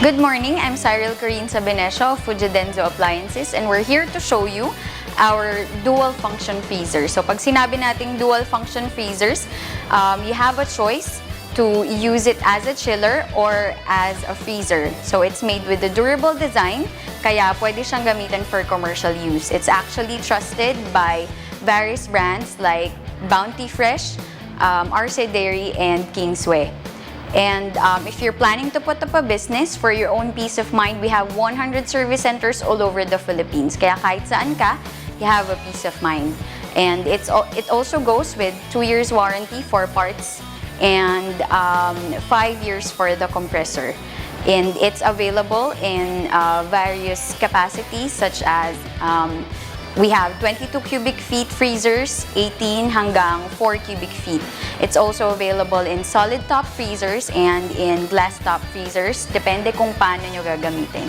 Good morning, I'm Cyril Corinne Sabenesio of Fujidenzo Appliances, and we're here to show you our dual function freezer. So pag sinabi nating dual function freezers, you have a choice to use it as a chiller or as a freezer. So it's made with a durable design, kaya pwede siyang gamitin for commercial use. It's actually trusted by various brands like Bounty Fresh, Arce Dairy, and Kingsway. And if you're planning to put up a business for your own peace of mind, we have 100 service centers all over the Philippines. Kaya kahit saan ka, you have a peace of mind. And it also goes with 2 years warranty for parts and 5 years for the compressor. And it's available in various capacities such as we have 22 cubic feet freezers, 18 hanggang 4 cubic feet. It's also available in solid top freezers and in glass top freezers, depende kung paano nyo gagamitin.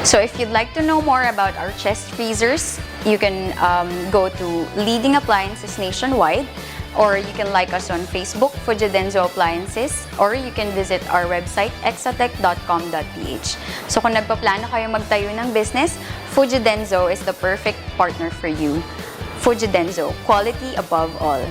So if you'd like to know more about our chest freezers, you can go to leading appliances nationwide, or you can like us on Facebook, Fujidenzo Appliances, or you can visit our website, exatech.com.ph. So kung nagpaplano kayo magtayo ng business, Fujidenzo is the perfect partner for you. Fujidenzo, quality above all.